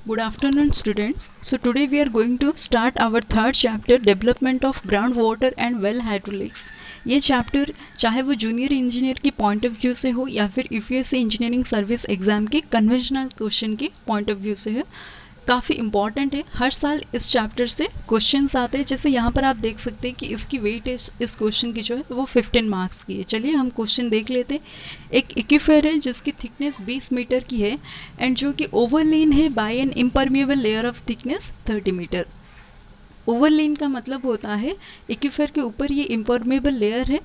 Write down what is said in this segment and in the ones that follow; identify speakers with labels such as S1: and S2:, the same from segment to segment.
S1: Good afternoon students. So today we are going to start our third chapter development of groundwater and well hydraulics. ये chapter चाहे वो junior engineer की point of view से हो या फिर UPSC engineering service exam के conventional question की पॉइंट ऑफ व्यू से हो, काफ़ी इंपॉर्टेंट है। हर साल इस चैप्टर से क्वेश्चंस आते हैं। जैसे यहाँ पर आप देख सकते हैं कि इसकी वेट इस क्वेश्चन की जो है वो 15 मार्क्स की है। चलिए हम क्वेश्चन देख लेते हैं। एक एक्वीफर है जिसकी थिकनेस 20 मीटर की है एंड जो कि ओवरलेन है by an impermeable layer of thickness 30 metre. Overlain का मतलब होता है एक्वीफर के ऊपर ये इम्परमिएबल लेयर है,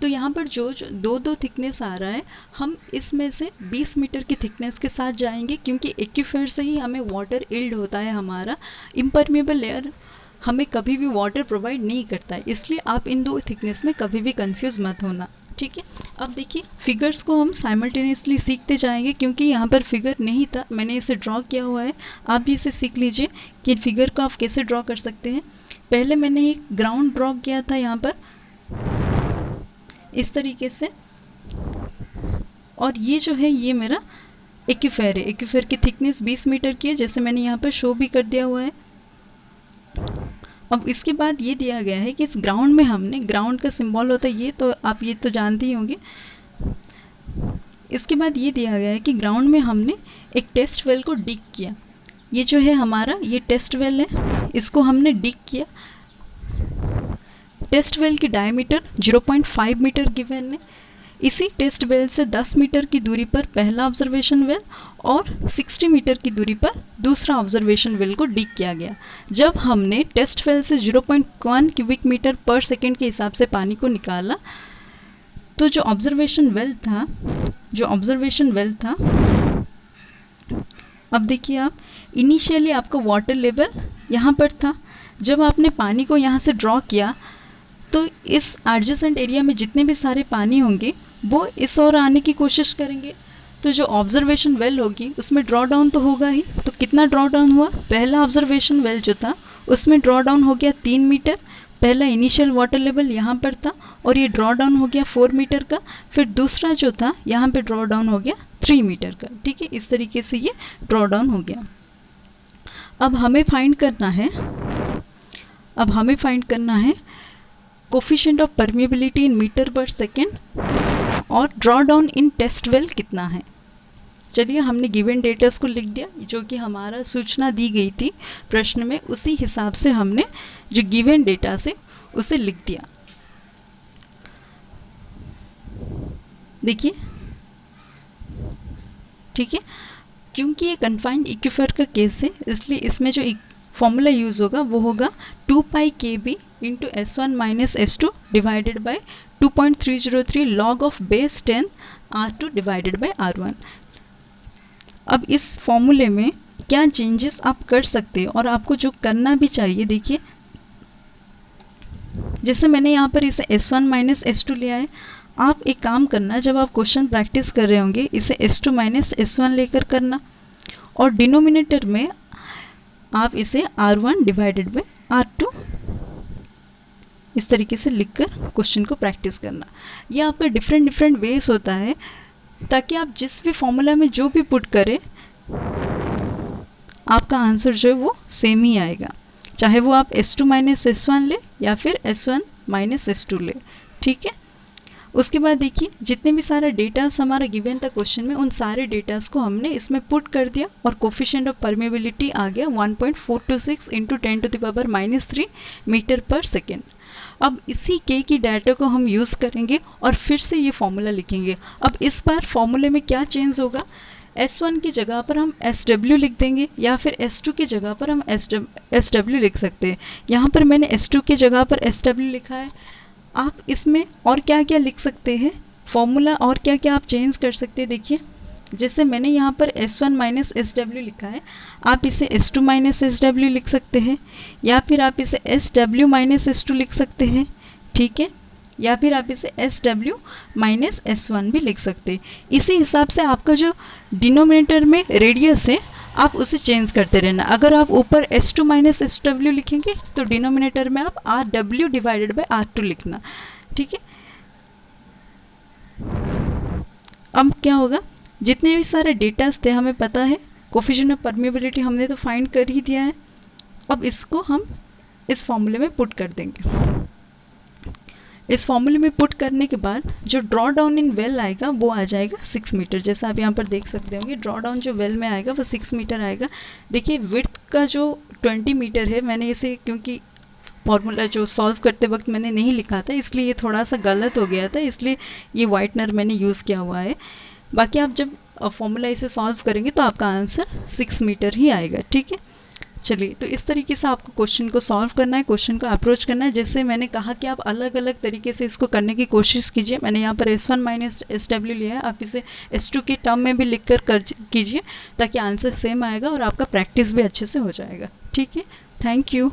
S1: तो यहाँ पर जो दो थिकनेस आ रहा है, हम इसमें से 20 मीटर की थिकनेस के साथ जाएंगे क्योंकि एक्वीफर से ही हमें वाटर इल्ड होता है। हमारा इम्परमिएबल लेयर हमें कभी भी वाटर प्रोवाइड नहीं करता है, इसलिए आप इन दो थिकनेस में कभी भी कंफ्यूज मत होना, ठीक है। अब देखिए फिगर्स को हम साइमल्टेनियसली सीखते जाएंगे क्योंकि यहाँ पर फिगर नहीं था, मैंने इसे ड्रॉ किया हुआ है। आप भी इसे सीख लीजिए कि फिगर को आप कैसे ड्रॉ कर सकते हैं। पहले मैंने एक ग्राउंड ड्रॉ किया था यहाँ पर इस तरीके से, और ये जो है ये मेरा एक्वीफर है। एक्वीफर की थिकनेस 20 मीटर की है, जैसे मैंने यहाँ पर शो भी कर दिया हुआ है। अब इसके बाद ये दिया गया है कि इस ग्राउंड में हमने, ग्राउंड का सिंबल होता है ये, तो आप ये तो जानते ही होंगे। इसके बाद ये दिया गया है कि ग्राउंड में हमने एक टेस्ट वेल को डिग किया। ये जो है हमारा ये टेस्ट वेल है, इसको हमने डिग किया। टेस्ट वेल की डायमीटर 0.5 मीटर गिवन है। इसी टेस्ट वेल से 10 मीटर की दूरी पर पहला ऑब्जर्वेशन वेल और 60 मीटर की दूरी पर दूसरा ऑब्जर्वेशन वेल को डिग किया गया। जब हमने टेस्ट वेल से 0.1 क्यूबिक मीटर पर सेकेंड के हिसाब से पानी को निकाला, तो जो ऑब्जर्वेशन वेल था, अब देखिए आप, इनिशियली आपका वाटर लेवल यहाँ पर था। जब आपने पानी को यहाँ से ड्रॉ किया तो इस एडजेसेंट एरिया में जितने भी सारे पानी होंगे वो इस ओर आने की कोशिश करेंगे, तो जो ऑब्जर्वेशन वेल होगी उसमें ड्रॉ डाउन तो होगा ही। तो कितना ड्रॉ डाउन हुआ? पहला ऑब्जर्वेशन वेल जो था उसमें ड्रॉ डाउन हो गया 3 मीटर। पहला इनिशियल वाटर लेवल यहाँ पर था और ये ड्रॉ डाउन हो गया 4 मीटर का। फिर दूसरा जो था यहाँ पे ड्रॉ डाउन हो गया 3 मीटर का, ठीक है। इस तरीके से ये ड्रॉ डाउन हो गया। अब हमें फाइंड करना है coefficient of permeability in metre per second और draw down in test well कितना है। चलिए हमने गिवन डेटास को लिख दिया, जो कि हमारा सूचना दी गई थी प्रश्न में, उसी हिसाब से हमने जो गिवन डेटा से उसे लिख दिया। देखिए, ठीक है, क्योंकि ये कन्फाइंड एक्वीफर का केस है इसलिए इसमें जो फॉर्मूला यूज़ होगा वो होगा 2 पाई KB into S1 minus S2 divided by 2.303 log of base 10 R2 divided by R1। अब इस फॉर्मूले में क्या चेंजेस आप कर सकते हैं और आपको जो करना भी चाहिए, देखिए जैसे मैंने यहाँ पर इसे S1 माइनस S2 लिया है। आप एक काम करना, जब आप क्वेश्चन प्रैक्टिस कर रहे होंगे इसे S2 माइनस S1 लेकर करना और डिनोमिनेटर में आप इसे R1 डिवाइडेड बाई R2 इस तरीके से लिखकर क्वेश्चन को प्रैक्टिस करना। ये आपका डिफरेंट वेज होता है ताकि आप जिस भी फॉर्मूला में जो भी पुट करें आपका आंसर जो है वो सेम ही आएगा, चाहे वो आप S2 माइनस S1 ले या फिर S1 माइनस S2 ले, ठीक है। उसके बाद देखिए जितने भी सारा डेटास हमारा गिवन था क्वेश्चन में, उन सारे डेटास को हमने इसमें पुट कर दिया और कोफिशिएंट ऑफ परमिएबिलिटी आ गया 1.426 इंटू 10⁻³ मीटर पर सेकेंड। अब इसी के की डाटा को हम यूज़ करेंगे और फिर से ये फॉर्मूला लिखेंगे। अब इस बार फॉर्मूले में क्या चेंज होगा, S1 की जगह पर हम SW लिख देंगे या फिर S2 की जगह पर हम SW लिख सकते हैं। यहाँ पर मैंने S2 की जगह पर SW लिखा है। आप इसमें और क्या क्या लिख सकते हैं, फॉर्मूला और क्या क्या आप चेंज कर सकते हैं। देखिए जैसे मैंने यहाँ पर S1 माइनस SW लिखा है, आप इसे S2 माइनस SW लिख सकते हैं या फिर आप इसे SW माइनस S2 लिख सकते हैं, ठीक है, या फिर आप इसे SW माइनस S1 भी लिख सकते हैं। इसी हिसाब से आपका जो डिनोमिनेटर में रेडियस है आप उसे चेंज करते रहना। अगर आप ऊपर S2 माइनस SW लिखेंगे तो डिनोमिनेटर में आप RW डिवाइडेड बाई R2 लिखना, ठीक है। अब क्या होगा, जितने भी सारे डेटास थे हमें पता है कोफिशिएंट ऑफ परमेबिलिटी हमने तो फाइंड कर ही दिया है। अब इसको हम इस फॉर्मूले में पुट कर देंगे। इस फॉर्मूले में पुट करने के बाद जो ड्रॉ डाउन इन वेल आएगा वो आ जाएगा 6 मीटर। जैसा आप यहाँ पर देख सकते होंगे, ड्रॉ डाउन जो वेल में आएगा वो 6 मीटर आएगा। देखिए विड्थ का जो 20 मीटर है, मैंने इसे क्योंकि फॉर्मूला जो सॉल्व करते वक्त मैंने नहीं लिखा था इसलिए ये थोड़ा सा गलत हो गया था, इसलिए ये वाइटनर मैंने यूज़ किया हुआ है। बाकी आप जब फॉर्मूला इसे सॉल्व करेंगे तो आपका आंसर 6 मीटर ही आएगा। ठीक है, चलिए तो इस तरीके से आपको क्वेश्चन को सॉल्व करना है, क्वेश्चन को अप्रोच करना है। जैसे मैंने कहा कि आप अलग अलग तरीके से इसको करने की कोशिश कीजिए। मैंने यहाँ पर S1 माइनस SW लिया है, आप इसे S2 के टर्म में भी लिख कर कीजिए ताकि आंसर सेम आएगा और आपका प्रैक्टिस भी अच्छे से हो जाएगा। ठीक है, थैंक यू।